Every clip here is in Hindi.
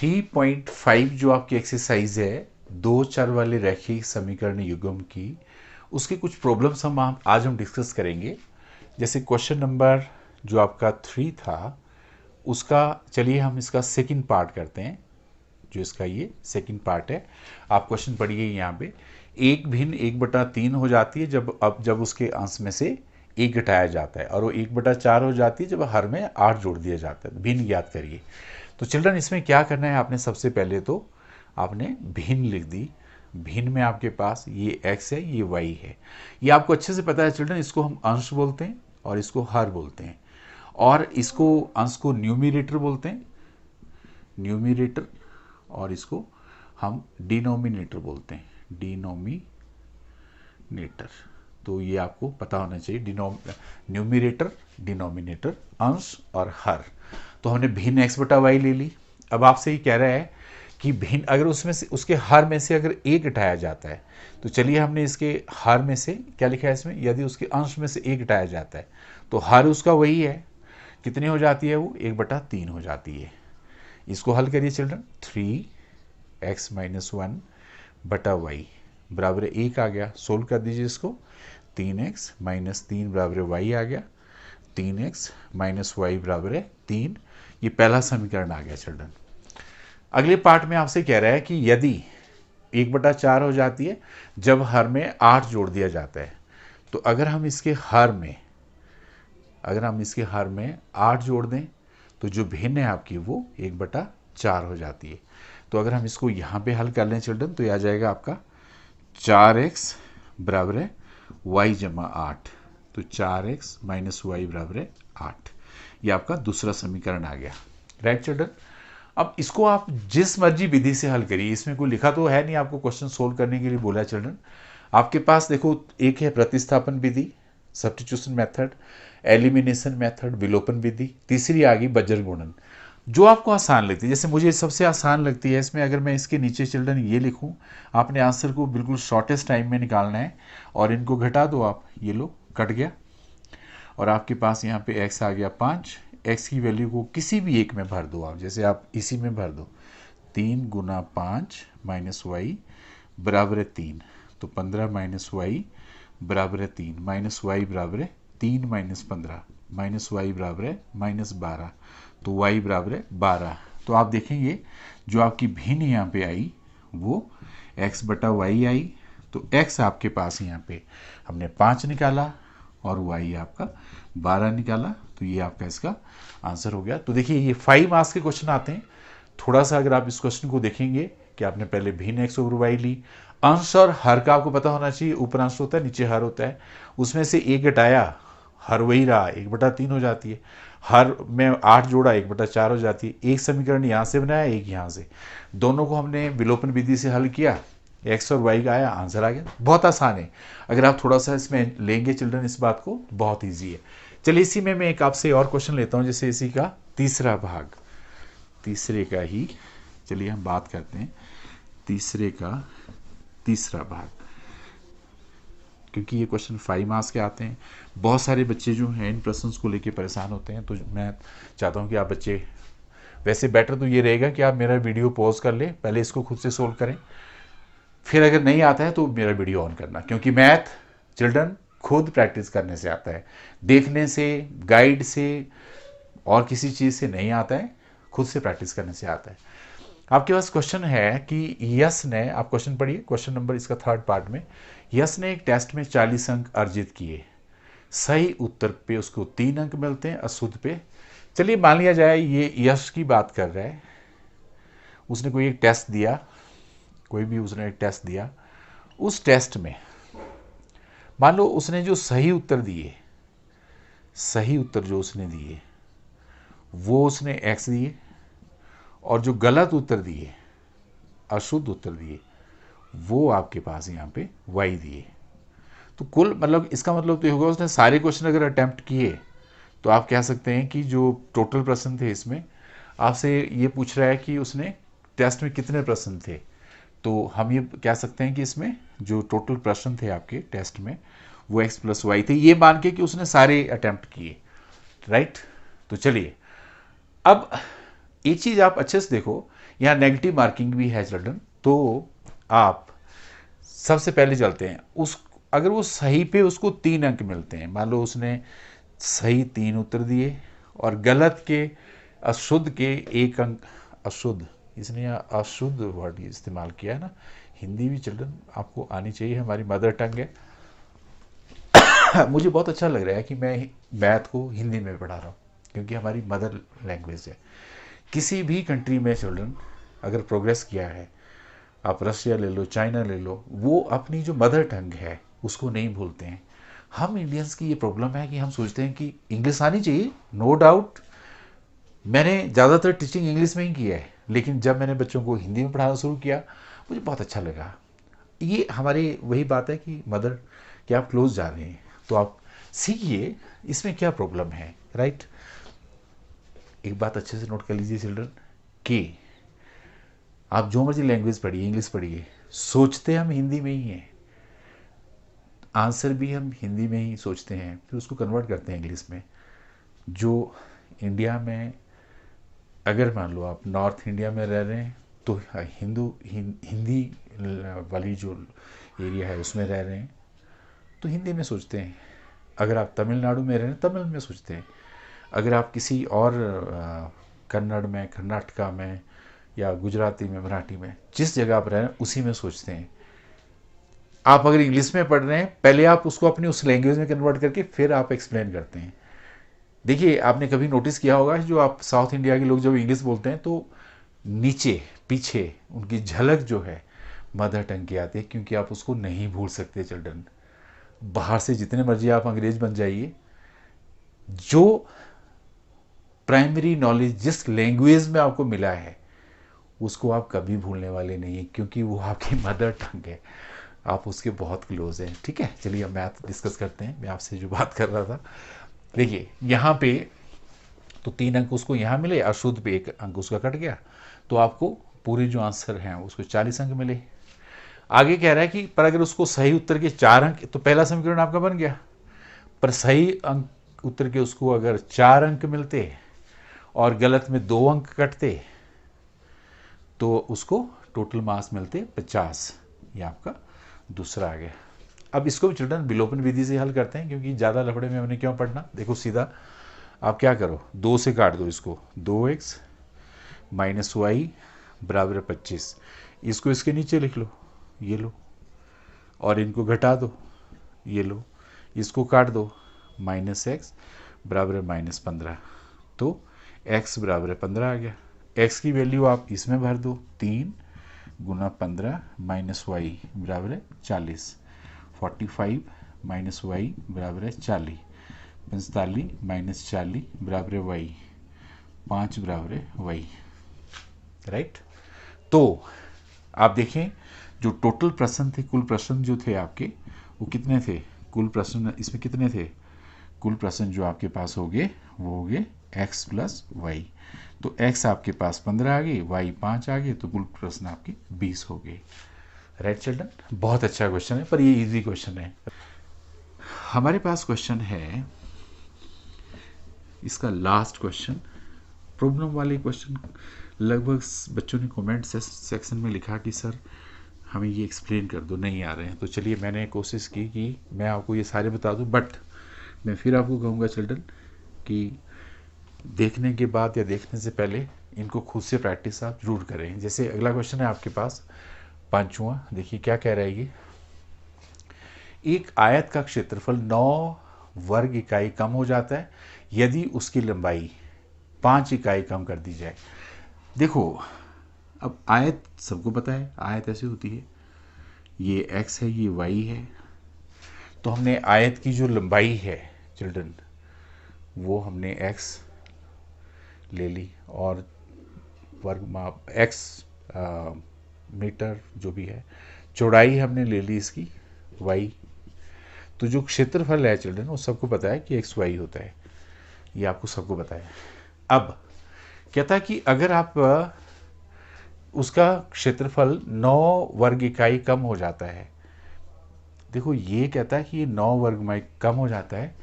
3.5 जो आपकी एक्सरसाइज है दो चर वाले रैखिक समीकरण युग्म की, उसके कुछ प्रॉब्लम्स आज हम डिस्कस करेंगे। जैसे क्वेश्चन नंबर जो आपका 3 था उसका, चलिए हम इसका सेकंड पार्ट करते हैं। जो इसका ये सेकंड पार्ट है, आप क्वेश्चन पढ़िए यहाँ पे। एक भिन्न 1/3 हो जाती है जब उसके अंश में से एक घटाया जाता है, और वो 1/4 हो जाती है जब हर में 8 जोड़ दिया जाता है। भिन्न याद करिए। तो चिल्ड्रन इसमें क्या करना है, आपने सबसे पहले तो आपने भिन्न लिख दी। भिन्न में आपके पास ये x है, ये y है। ये आपको अच्छे से पता है चिल्ड्रन, इसको हम अंश बोलते हैं और इसको हर बोलते हैं, और इसको अंश को न्यूमिरेटर बोलते हैं, न्यूमिरेटर, और इसको हम डिनोमिनेटर बोलते हैं, डिनोमिनेटर। तो ये आपको पता होना चाहिए, न्यूमिरेटर, डिनोमिनेटर, अंश और हर। तो हमने भिन्न x/y ले ली। अब आपसे ये कह रहा है कि भिन्न अगर उसमें से उसके हर में से अगर एक घटाया जाता है, तो चलिए हमने इसके हर में से क्या लिखा है इसमें, यदि उसके अंश में से एक घटाया जाता है तो हर उसका वही है, कितनी हो जाती है वो, 1/3 हो जाती है। इसको हल करिए चिल्ड्रन। 3x - 1/y बराबर 1 आ गया। सोल्व कर दीजिए इसको। 3x - 3 बराबर y आ गया। 3x - y बराबर 3। ये पहला समीकरण आ गया चिल्ड्रन। अगले पार्ट में आपसे कह रहा है कि यदि 1/4 हो जाती है जब हर में 8 जोड़ दिया जाता है, तो अगर हम इसके हर में 8 जोड़ दें तो जो भिन्न है आपकी वो 1/4 हो जाती है। तो अगर हम इसको यहाँ पे हल कर लें चिल्ड्रन, तो यह आ जाएगा आपका 4x बराबर है y जमा 8। तो 4x - y बराबर है 8। ये आपका दूसरा समीकरण आ गया। Right children. अब इसको आप जिस मर्जी विधि से हल करिए, इसमें कोई लिखा तो है नहीं, आपको क्वेश्चन सोल्व करने के लिए बोला चिल्ड्रन। आपके पास देखो, एक है प्रतिस्थापन विधि, सब्स्टिट्यूशन मेथड, एलिमिनेशन मेथड, विलोपन विधि, तीसरी आ गई बज्र गुणन। जो आपको आसान लगती है, जैसे मुझे सबसे आसान लगती है इसमें, अगर मैं इसके नीचे चिल्ड्रन ये लिखूं, आपने आंसर को बिल्कुल शॉर्टेस्ट टाइम में निकालना है, और इनको घटा दो आप, ये लो कट गया, और आपके पास यहाँ पे x आ गया 5। x की वैल्यू को किसी भी एक में भर दो आप, जैसे आप इसी में भर दो, 3 × 5 - y बराबर है 3। तो 15 - y बराबर है 3, -y बराबर है 3 - 15, -y बराबर है -12, तो y बराबर है 12। तो आप देखेंगे जो आपकी भिन्न यहाँ पे आई वो x/y आई। तो x आपके पास यहाँ पे हमने 5 निकाला और y आपका 12 निकाला। तो ये आपका इसका आंसर हो गया। तो देखिए ये 5 मार्क्स के क्वेश्चन आते हैं। थोड़ा सा अगर आप इस क्वेश्चन को देखेंगे कि आपने पहले भिन्न x/y ली, अंश और हर का आपको पता होना चाहिए, ऊपर अंश होता है नीचे हर होता है, उसमें से एक घटाया, हर वही रहा, 1/3 हो जाती है। हर में 8 जोड़ा, 1/4 हो जाती है। एक समीकरण यहाँ से बनाया, एक यहाँ से, दोनों को हमने विलोपन विधि से हल किया, x और y का आया, आंसर आ गया। बहुत आसान है, अगर आप थोड़ा सा इसमें लेंगे चिल्ड्रन इस बात को, बहुत ईजी है। चलिए इसी में मैं एक आपसे और क्वेश्चन लेता हूँ, जैसे इसी का तीसरा भाग, तीसरे का ही चलिए हम बात करते हैं, तीसरे का तीसरा भाग, क्योंकि ये क्वेश्चन 5 मार्क्स के आते हैं। बहुत सारे बच्चे जो हैं इन प्रश्नों को लेके परेशान होते हैं, तो मैं चाहता हूँ कि आप बच्चे, वैसे बेटर तो ये रहेगा कि आप मेरा वीडियो पॉज कर लें, पहले इसको खुद से सोल्व करें, फिर अगर नहीं आता है तो मेरा वीडियो ऑन करना, क्योंकि मैथ चिल्ड्रन खुद प्रैक्टिस करने से आता है, देखने से, गाइड से और किसी चीज़ से नहीं आता है, खुद से प्रैक्टिस करने से आता है। आपके पास क्वेश्चन है कि यश ने, आप क्वेश्चन पढ़िए, क्वेश्चन नंबर इसका थर्ड पार्ट में, यश ने एक टेस्ट में 40 अंक अर्जित किए, सही उत्तर पे उसको 3 अंक मिलते हैं, अशुद्ध पे। चलिए मान लिया जाए ये यश की बात कर रहा है, उसने कोई एक टेस्ट दिया, कोई भी उसने एक टेस्ट दिया, उस टेस्ट में मान लो उसने जो सही उत्तर दिए, सही उत्तर जो उसने दिए वो उसने x दिए, और जो गलत उत्तर दिए, अशुद्ध उत्तर दिए, वो आपके पास यहाँ पे y दिए। तो कुल मतलब इसका मतलब तो ये होगा, उसने सारे क्वेश्चन अगर अटेम्प्ट किए तो आप कह सकते हैं कि जो टोटल प्रश्न थे इसमें, आपसे ये पूछ रहा है कि उसने टेस्ट में कितने प्रश्न थे, तो हम ये कह सकते हैं कि इसमें जो टोटल प्रश्न थे आपके टेस्ट में वो x + y थे, ये मान के कि उसने सारे अटेम्प्ट किए। राइट। तो चलिए अब एक चीज़ आप अच्छे से देखो, यहाँ नेगेटिव मार्किंग भी है चिल्ड्रन। तो आप सबसे पहले चलते हैं उस, अगर वो सही पे उसको 3 अंक मिलते हैं, मान लो उसने सही 3 उत्तर दिए और गलत के, अशुद्ध के 1 अंक, अशुद्ध, इसने यहाँ अशुद्ध वर्ड इस्तेमाल किया है ना। हिंदी भी चिल्ड्रन आपको आनी चाहिए, हमारी मदर टंग है। मुझे बहुत अच्छा लग रहा है कि मैं मैथ को हिंदी में पढ़ा रहा हूँ, क्योंकि हमारी मदर लैंग्वेज है। किसी भी कंट्री में चिल्ड्रन अगर प्रोग्रेस किया है, आप रशिया ले लो, चाइना ले लो, वो अपनी जो मदर टंग है उसको नहीं भूलते हैं। हम इंडियंस की ये प्रॉब्लम है कि हम सोचते हैं कि इंग्लिश आनी चाहिए, नो डाउट। मैंने ज़्यादातर टीचिंग इंग्लिश में ही किया है, लेकिन जब मैंने बच्चों को हिंदी में पढ़ाना शुरू किया मुझे बहुत अच्छा लगा। ये हमारी वही बात है कि मदर कि आप क्लोज जा रहे हैं तो आप सीखिए, इसमें क्या प्रॉब्लम है, राइट। एक बात अच्छे से नोट कर लीजिए चिल्ड्रन कि आप जो मर्जी लैंग्वेज पढ़िए, इंग्लिश पढ़िए, सोचते हम हिंदी में ही हैं, आंसर भी हम हिंदी में ही सोचते हैं, फिर उसको कन्वर्ट करते हैं इंग्लिश में। जो इंडिया में, अगर मान लो आप नॉर्थ इंडिया में रह रहे हैं तो हिंदी वाली जो एरिया है उसमें रह रहे हैं तो हिंदी में सोचते हैं। अगर आप तमिलनाडु में रह रहे हैं तमिल में सोचते हैं। अगर आप किसी और कन्नड़ में, कर्नाटका में, या गुजराती में, मराठी में, जिस जगह आप रह रहे हैं उसी में सोचते हैं। आप अगर इंग्लिश में पढ़ रहे हैं, पहले आप उसको अपनी उस लैंग्वेज में कन्वर्ट करके फिर आप एक्सप्लेन करते हैं। देखिए, आपने कभी नोटिस किया होगा जो आप साउथ इंडिया के लोग जब इंग्लिश बोलते हैं तो नीचे पीछे उनकी झलक जो है मदर टंग की आती है, क्योंकि आप उसको नहीं भूल सकते चिल्ड्रन। बाहर से जितने मर्जी आप अंग्रेज बन जाइए, जो प्राइमरी नॉलेज जिस लैंग्वेज में आपको मिला है उसको आप कभी भूलने वाले नहीं हैं, क्योंकि वो आपकी मदर टंग है, आप उसके बहुत क्लोज हैं। ठीक है, चलिए अब मैथ डिस्कस करते हैं। मैं आपसे जो बात कर रहा था, देखिए यहाँ पे तो 3 अंक उसको यहाँ मिले, अशुद्ध पे 1 अंक उसका कट गया, तो आपको पूरे जो आंसर हैं उसको 40 अंक मिले। आगे कह रहा है कि पर अगर उसको सही उत्तर के 4 अंक, तो पहला समीकरण आपका बन गया, पर सही अंक उत्तर के उसको अगर 4 अंक मिलते और गलत में 2 अंक कटते तो उसको टोटल मार्क्स मिलते 50। ये आपका दूसरा आ गया। अब इसको भी चिल्ड्रन विलोपन विधि से हल करते हैं, क्योंकि ज़्यादा लफड़े में हमने क्यों पढ़ना। देखो सीधा आप क्या करो, 2 से काट दो इसको, 2x माइनस वाई बराबर 25। इसको इसके नीचे लिख लो, ये लो, और इनको घटा दो, ये लो, इसको काट दो, -x बराबर -15। तो x बराबर 15 आ गया। x की वैल्यू आप इसमें भर दो, 3 गुना 15 माइनस वाई बराबर 40, 45 माइनस वाई बराबर 40, 45 माइनस 40 बराबर वाई, 5 बराबर वाई, राइट। तो आप देखें जो टोटल प्रश्न थे, कुल प्रश्न जो थे आपके वो कितने थे, कुल प्रश्न इसमें कितने थे, कुल प्रश्न जो आपके पास हो गए वो हो गए x प्लस वाई। तो x आपके पास 15 आ गई, y 5 आ गए, तो कुल प्रश्न आपके 20 हो गए, राइट चिल्ड्रन। बहुत अच्छा क्वेश्चन है, पर ये इजी क्वेश्चन है। हमारे पास क्वेश्चन है इसका लास्ट क्वेश्चन, प्रॉब्लम वाले क्वेश्चन। लगभग बच्चों ने कमेंट सेक्शन में लिखा कि सर हमें ये एक्सप्लेन कर दो, नहीं आ रहे हैं। तो चलिए मैंने कोशिश की कि मैं आपको ये सारे बता दूं, बट मैं फिर आपको कहूँगा चिल्ड्रन कि देखने के बाद या देखने से पहले इनको खुद से प्रैक्टिस आप जरूर करें। जैसे अगला क्वेश्चन है आपके पास 5वां, देखिए क्या कह रहा है ये, एक आयत का क्षेत्रफल 9 वर्ग इकाई कम हो जाता है यदि उसकी लंबाई 5 इकाई कम कर दी जाए। देखो अब आयत सबको पता है, आयत ऐसे होती है, ये x है, ये y है, तो हमने आयत की जो लंबाई है चिल्ड्रन वो हमने x ले ली, और वर्ग माप x मीटर जो भी है, चौड़ाई हमने ले ली इसकी y। तो जो क्षेत्रफल है चिल्ड्रन वो सबको पता है कि x y होता है, ये आपको सबको पता है। अब कहता है कि अगर आप उसका क्षेत्रफल 9 वर्ग इकाई कम हो जाता है, देखो ये कहता है कि ये 9 वर्ग इकाई कम हो जाता है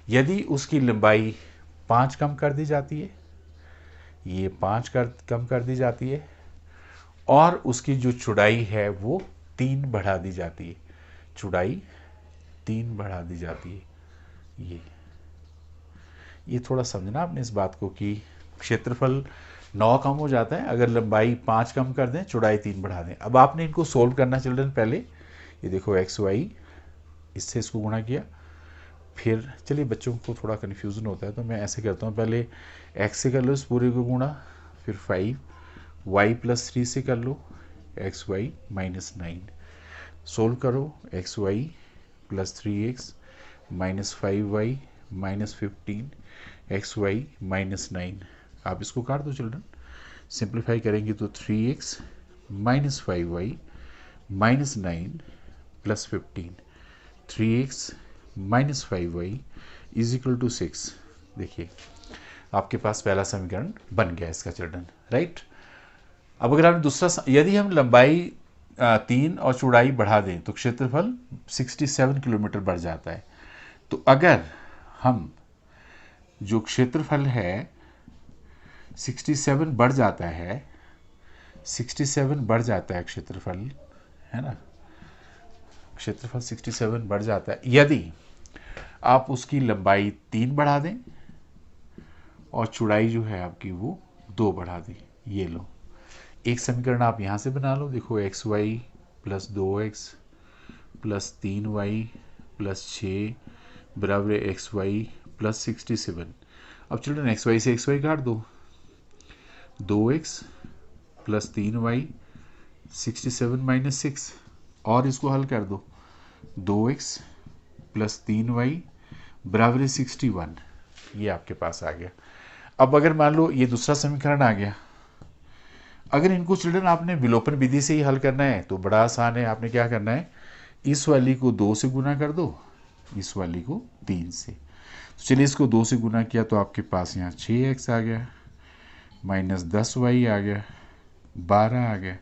यदि उसकी लंबाई 5 कम कर दी जाती है, ये 5 कम कर दी जाती है, और उसकी जो चौड़ाई है वो 3 बढ़ा दी जाती है, चौड़ाई 3 बढ़ा दी जाती है। ये थोड़ा समझना आपने इस बात को कि क्षेत्रफल 9 कम हो जाता है अगर लंबाई 5 कम कर दें, चौड़ाई 3 बढ़ा दें। अब आपने इनको सोल्व करना चिल्ड्रन, पहले ये देखो एक्स वाई, इससे इसको गुणा किया, फिर चलिए बच्चों को थोड़ा कन्फ्यूज़न होता है तो मैं ऐसे करता हूँ, पहले एक्स से कर लो इस पूरे को गुणा, फिर 5 वाई प्लस 3 से कर लो एक्स वाई माइनस 9, सोल्व करो x y plus 3x minus 5y minus 15 x y minus 9। आप इसको काट दो चिल्ड्रन, सिंप्लीफाई करेंगे तो 3x minus 5y minus 9 plus 15, 3x minus 5y is equal to 6। देखिए आपके पास पहला समीकरण बन गया इसका चिल्ड्रन, राइट। अब अगर आप दूसरा, यदि हम लंबाई 3 और चौड़ाई बढ़ा दें तो क्षेत्रफल 67 किलोमीटर बढ़ जाता है। तो अगर हम जो क्षेत्रफल है 67 बढ़ जाता है, 67 बढ़ जाता है क्षेत्रफल, है ना, क्षेत्रफल 67 बढ़ जाता है यदि आप उसकी लंबाई 3 बढ़ा दें और चौड़ाई जो है आपकी वो 2 बढ़ा दें। ये लो एक समीकरण आप यहाँ से बना लो, देखो x y plus 2x plus 3y plus 6 बराबर एक्स वाई प्लस 67। अब चिल्ड्रन एक्स वाई से एक्स वाई काट दो, 2x प्लस 3y 67 माइनस 6, और इसको हल कर दो, 2x प्लस 3y बराबर 61। ये आपके पास आ गया। अब अगर मान लो ये दूसरा समीकरण आ गया, अगर इनको चिल्ड्रन आपने विलोपन विधि से ही हल करना है तो बड़ा आसान है। आपने क्या करना है, इस वाली को 2 से गुना कर दो, इस वाली को 3 से। तो चलिए इसको 2 से गुना किया तो आपके पास यहाँ 6x आ गया माइनस 10y आ गया 12 आ गया।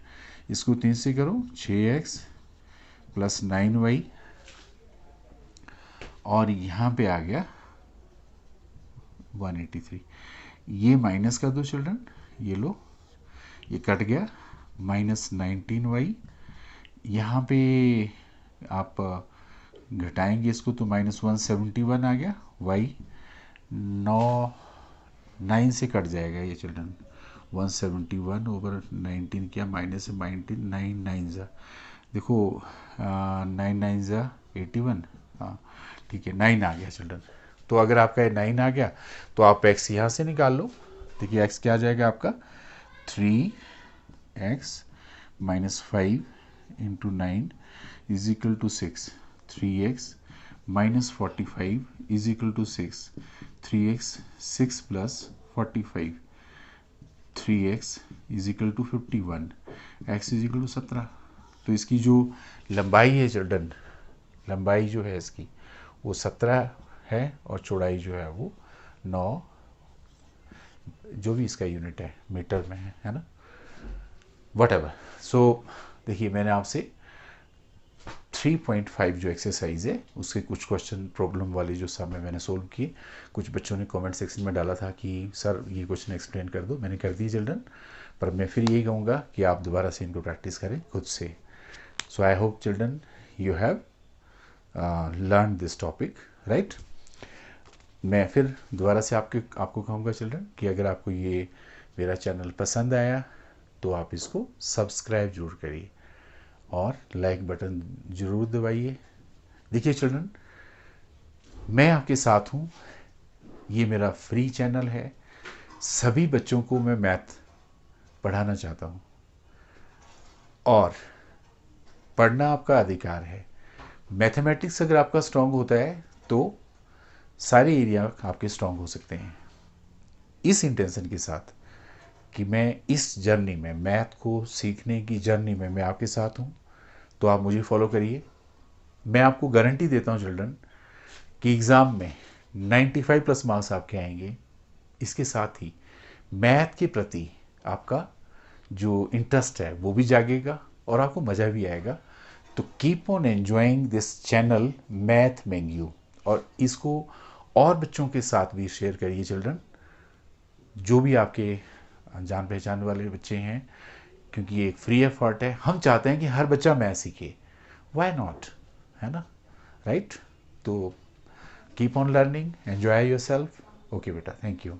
इसको 3 से करो 6x प्लस 9y, और यहाँ पे आ गया 183। ये माइनस कर दो चिल्ड्रन, ये लो ये कट गया, माइनस 19y, यहाँ पे आप घटाएंगे इसको तो माइनस 171 आ गया, y 9 से कट जाएगा ये चिल्ड्रन, 171 ओवर 19 क्या माइनस 19, 9 9 ज़ा, देखो 9 9 ज़ा 81, हाँ ठीक है 9 आ गया चिल्ड्रन। तो अगर आपका ये 9 आ गया तो आप x यहाँ से निकाल लो। देखिए x क्या आ जाएगा आपका, 3x minus 5 into 9 is equal to 6, 3x minus 45 is equal to 6, 3x 6 plus 45, 3x is equal to 51, x is equal to 17। तो इसकी जो लंबाई है चिल्ड्रन, लंबाई जो है इसकी वो 17 है और चौड़ाई जो है वो 9, जो भी इसका यूनिट है मीटर में है ना, वट एवर। सो देखिए मैंने आपसे 3.5 जो एक्सरसाइज है उसके कुछ क्वेश्चन प्रॉब्लम वाले जो सामने मैंने सोल्व किए। कुछ बच्चों ने कमेंट सेक्शन में डाला था कि सर ये क्वेश्चन एक्सप्लेन कर दो, मैंने कर दिए चिल्ड्रन, पर मैं फिर यही कहूँगा कि आप दोबारा से इनको प्रैक्टिस करें खुद से। So I hope children you have learn this topic, right. मैं फिर दोबारा से आपको कहूँगा चिल्ड्रन कि अगर आपको ये मेरा चैनल पसंद आया तो आप इसको सब्सक्राइब जरूर करिए और लाइक बटन ज़रूर दबाइए। देखिए चिल्ड्रन मैं आपके साथ हूँ, ये मेरा फ्री चैनल है, सभी बच्चों को मैं मैथ पढ़ाना चाहता हूँ और पढ़ना आपका अधिकार है। मैथमेटिक्स अगर आपका स्ट्रांग होता है तो सारे एरिया आपके स्ट्रांग हो सकते हैं। इस इंटेंशन के साथ कि मैं इस जर्नी में, मैथ को सीखने की जर्नी में मैं आपके साथ हूँ, तो आप मुझे फॉलो करिए। मैं आपको गारंटी देता हूँ चिल्ड्रन कि एग्ज़ाम में 95 प्लस मार्क्स आपके आएंगे। इसके साथ ही मैथ के प्रति आपका जो इंटरेस्ट है वो भी जागेगा और आपको मज़ा भी आएगा। तो keep on enjoying this channel math menu, और इसको और बच्चों के साथ भी शेयर करिए चिल्ड्रन, जो भी आपके जान पहचान वाले बच्चे हैं। क्योंकि ये एक फ्री एफर्ट है। हम चाहते हैं कि हर बच्चा मैथ सीखे, वाई नॉट, है ना, राइट। तो keep on learning, enjoy your self. Okay बेटा, थैंक यू।